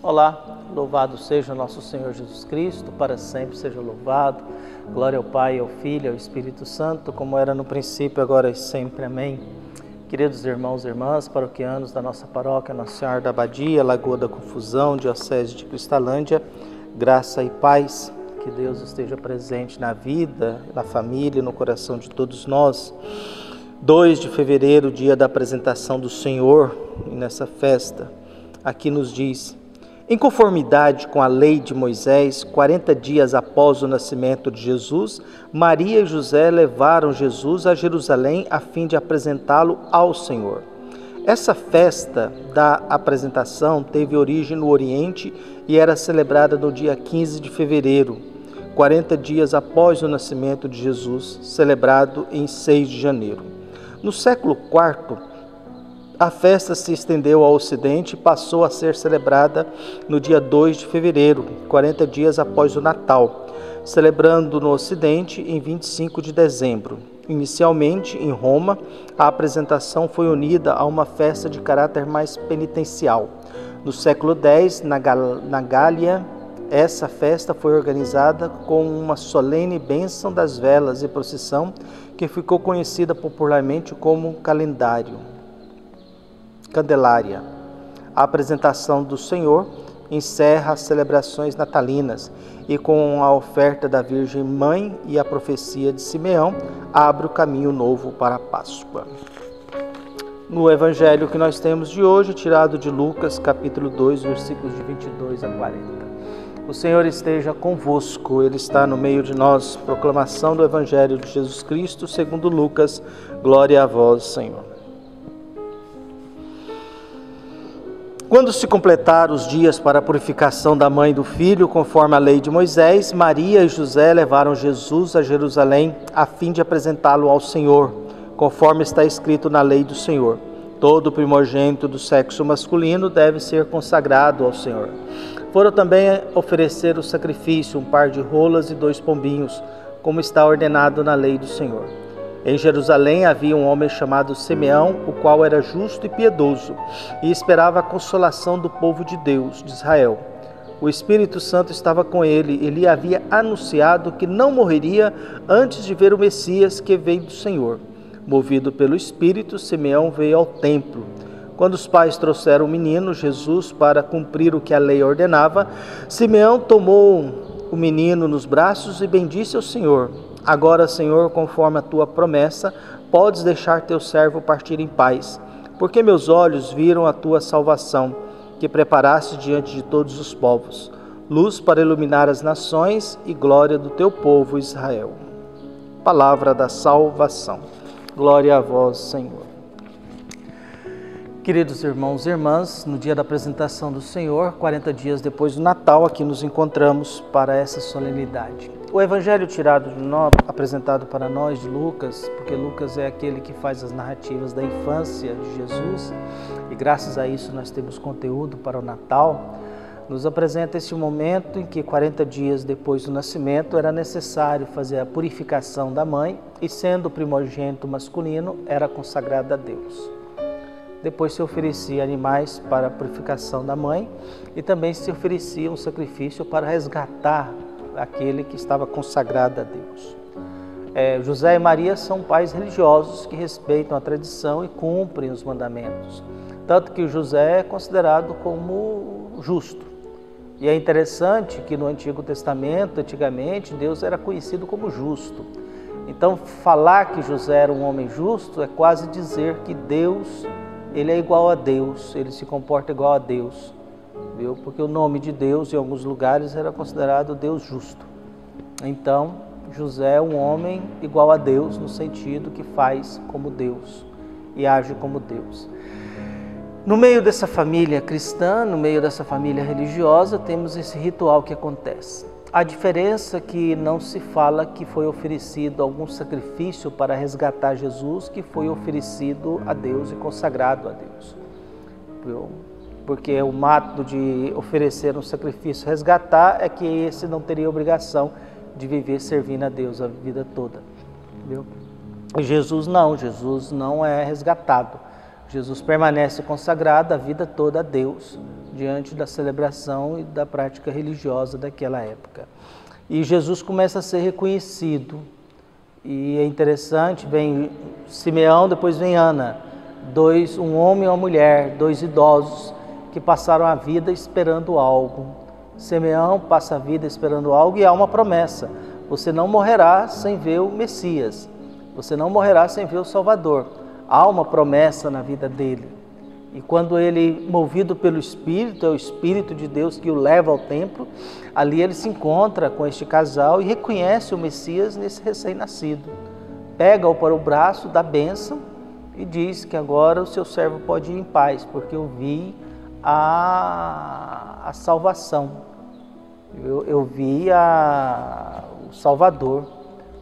Olá, louvado seja o nosso Senhor Jesus Cristo, para sempre seja louvado. Glória ao Pai, ao Filho e ao Espírito Santo, como era no princípio, agora e sempre. Amém. Queridos irmãos e irmãs, paroquianos da nossa paróquia Nossa Senhora da Abadia, Lagoa da Confusão, Diocese de Cristalândia, graça e paz, que Deus esteja presente na vida, na família, no coração de todos nós. 2 de fevereiro, dia da apresentação do Senhor, e nessa festa, aqui nos diz: em conformidade com a lei de Moisés, 40 dias após o nascimento de Jesus, Maria e José levaram Jesus a Jerusalém a fim de apresentá-lo ao Senhor. Essa festa da apresentação teve origem no Oriente e era celebrada no dia 15 de fevereiro, 40 dias após o nascimento de Jesus, celebrado em 6 de janeiro. No século IV, a festa se estendeu ao Ocidente e passou a ser celebrada no dia 2 de fevereiro, 40 dias após o Natal, celebrando no Ocidente em 25 de dezembro. Inicialmente, em Roma, a apresentação foi unida a uma festa de caráter mais penitencial. No século X, na Gália, essa festa foi organizada com uma solene bênção das velas e procissão que ficou conhecida popularmente como Candelária. A apresentação do Senhor encerra as celebrações natalinas e, com a oferta da Virgem Mãe e a profecia de Simeão, abre o caminho novo para a Páscoa. No Evangelho que nós temos de hoje, tirado de Lucas, capítulo 2, versículos de 22 a 40. O Senhor esteja convosco, Ele está no meio de nós. Proclamação do Evangelho de Jesus Cristo, segundo Lucas. Glória a vós, Senhor. Quando se completaram os dias para a purificação da mãe e do filho, conforme a lei de Moisés, Maria e José levaram Jesus a Jerusalém a fim de apresentá-lo ao Senhor, conforme está escrito na lei do Senhor. Todo primogênito do sexo masculino deve ser consagrado ao Senhor. Foram também oferecer o sacrifício, um par de rolas e 2 pombinhos, como está ordenado na lei do Senhor. Em Jerusalém havia um homem chamado Simeão, o qual era justo e piedoso, e esperava a consolação do povo de Deus, de Israel. O Espírito Santo estava com ele, e lhe havia anunciado que não morreria antes de ver o Messias que veio do Senhor. Movido pelo Espírito, Simeão veio ao templo. Quando os pais trouxeram o menino, Jesus, para cumprir o que a lei ordenava, Simeão tomou o menino nos braços e bendisse ao Senhor. Agora, Senhor, conforme a tua promessa, podes deixar teu servo partir em paz, porque meus olhos viram a tua salvação, que preparaste diante de todos os povos, luz para iluminar as nações e glória do teu povo Israel. Palavra da salvação. Glória a vós, Senhor. Queridos irmãos e irmãs, no dia da apresentação do Senhor, 40 dias depois do Natal, aqui nos encontramos para essa solenidade. O Evangelho apresentado para nós de Lucas, porque Lucas é aquele que faz as narrativas da infância de Jesus, e graças a isso nós temos conteúdo para o Natal, nos apresenta esse momento em que 40 dias depois do nascimento era necessário fazer a purificação da mãe, e sendo o primogênito masculino, era consagrado a Deus. Depois se oferecia animais para a purificação da mãe e também se oferecia um sacrifício para resgatar aquele que estava consagrado a Deus. José e Maria são pais religiosos que respeitam a tradição e cumprem os mandamentos. Tanto que José é considerado como justo. E é interessante que no Antigo Testamento, antigamente, Deus era conhecido como justo. Então, falar que José era um homem justo é quase dizer que Deus... Ele é igual a Deus, ele se comporta igual a Deus, viu? Porque o nome de Deus em alguns lugares era considerado Deus justo. Então, José é um homem igual a Deus no sentido que faz como Deus e age como Deus. No meio dessa família cristã, no meio dessa família religiosa, temos esse ritual que acontece. A diferença é que não se fala que foi oferecido algum sacrifício para resgatar Jesus, que foi oferecido a Deus e consagrado a Deus. Porque o método de oferecer um sacrifício resgatar é que esse não teria obrigação de viver servindo a Deus a vida toda. E Jesus não é resgatado. Jesus permanece consagrado a vida toda a Deus, diante da celebração e da prática religiosa daquela época. E Jesus começa a ser reconhecido. E é interessante, vem Simeão, depois vem Ana, um homem e uma mulher, 2 idosos que passaram a vida esperando algo. Simeão passa a vida esperando algo e há uma promessa: você não morrerá sem ver o Messias, você não morrerá sem ver o Salvador. Há uma promessa na vida dele. E quando ele, movido pelo Espírito, é o Espírito de Deus que o leva ao templo, ali ele se encontra com este casal e reconhece o Messias nesse recém-nascido. Pega-o para o braço, dá bênção e diz que agora o seu servo pode ir em paz, porque eu vi a salvação, eu vi o Salvador,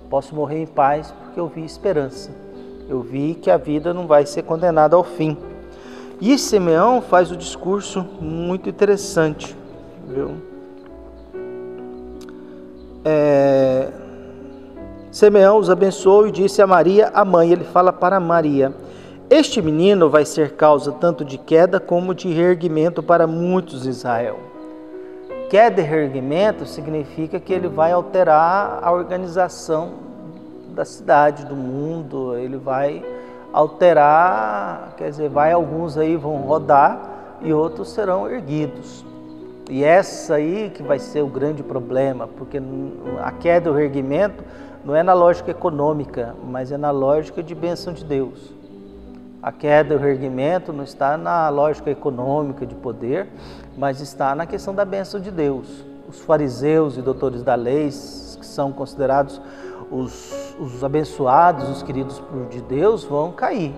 posso morrer em paz porque eu vi esperança, eu vi que a vida não vai ser condenada ao fim. E Simeão faz um discurso muito interessante, viu? Simeão os abençoou e disse a Maria, a mãe, ele fala para Maria: este menino vai ser causa tanto de queda como de reerguimento para muitos em Israel. Queda e reerguimento significa que ele vai alterar a organização da cidade, do mundo, ele vai alterar, quer dizer, alguns aí vão rodar e outros serão erguidos. E essa aí que vai ser o grande problema, porque a queda e o reerguimento não é na lógica econômica, mas é na lógica de bênção de Deus. A queda e o reerguimento não está na lógica econômica de poder, mas está na questão da bênção de Deus. Os fariseus e doutores da lei, que são considerados os abençoados, os queridos de Deus, vão cair.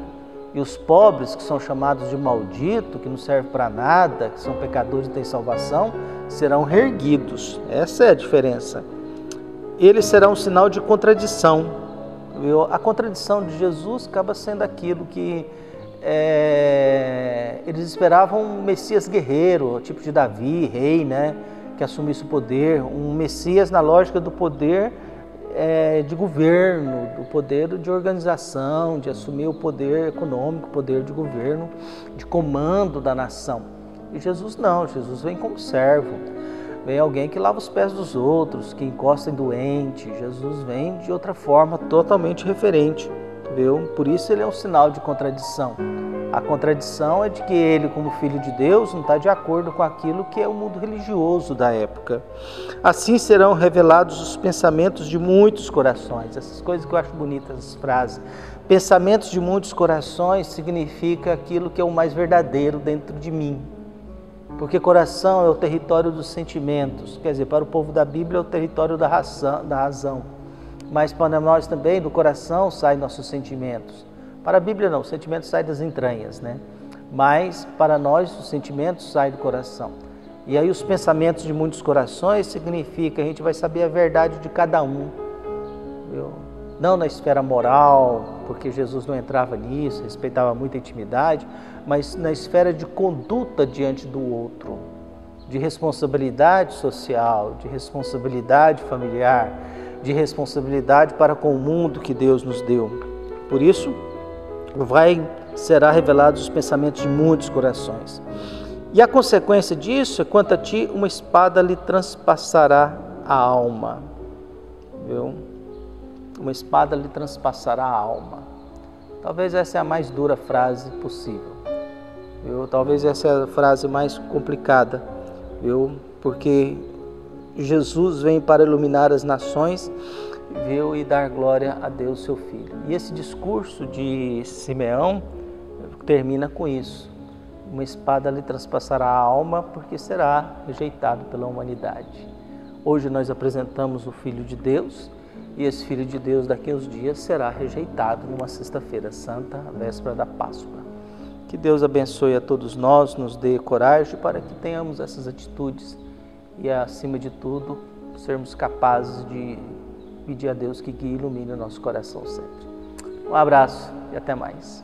E os pobres, que são chamados de maldito, que não servem para nada, que são pecadores e têm salvação, serão reerguidos. Essa é a diferença. Eles serão um sinal de contradição. A contradição de Jesus acaba sendo aquilo que eles esperavam um Messias guerreiro, tipo de Davi, rei, né, que assumisse o poder, um Messias na lógica do poder de governo, do poder de organização, de assumir o poder econômico, o poder de governo, de comando da nação. E Jesus não, Jesus vem como servo, vem alguém que lava os pés dos outros, que encosta em doente. Jesus vem de outra forma totalmente diferente, viu? Por isso ele é um sinal de contradição. A contradição é de que ele, como filho de Deus, não está de acordo com aquilo que é o mundo religioso da época. Assim serão revelados os pensamentos de muitos corações. Essas coisas que eu acho bonitas, essas frases. Pensamentos de muitos corações significa aquilo que é o mais verdadeiro dentro de mim. Porque coração é o território dos sentimentos. Quer dizer, para o povo da Bíblia é o território da razão. Mas para nós também, do coração, saem nossos sentimentos. Para a Bíblia não, o sentimento sai das entranhas, né? Mas para nós os sentimentos saem do coração. E aí os pensamentos de muitos corações significa que a gente vai saber a verdade de cada um, viu? Não na esfera moral, porque Jesus não entrava nisso, respeitava muito a intimidade, mas na esfera de conduta diante do outro, de responsabilidade social, de responsabilidade familiar, de responsabilidade para com o mundo que Deus nos deu. Por isso, será revelados os pensamentos de muitos corações. E a consequência disso é: quanto a ti, uma espada lhe transpassará a alma. Viu? Uma espada lhe transpassará a alma. Talvez essa é a mais dura frase possível. Viu? Talvez essa é a frase mais complicada, viu? Porque Jesus vem para iluminar as nações, viu, e dar glória a Deus, seu Filho. E esse discurso de Simeão termina com isso: uma espada lhe transpassará a alma, porque será rejeitado pela humanidade. Hoje nós apresentamos o Filho de Deus, e esse Filho de Deus daqui a uns dias será rejeitado numa sexta-feira santa, véspera da Páscoa. Que Deus abençoe a todos nós, nos dê coragem para que tenhamos essas atitudes e, acima de tudo, sermos capazes de pedir a Deus que ilumine o nosso coração sempre. Um abraço e até mais.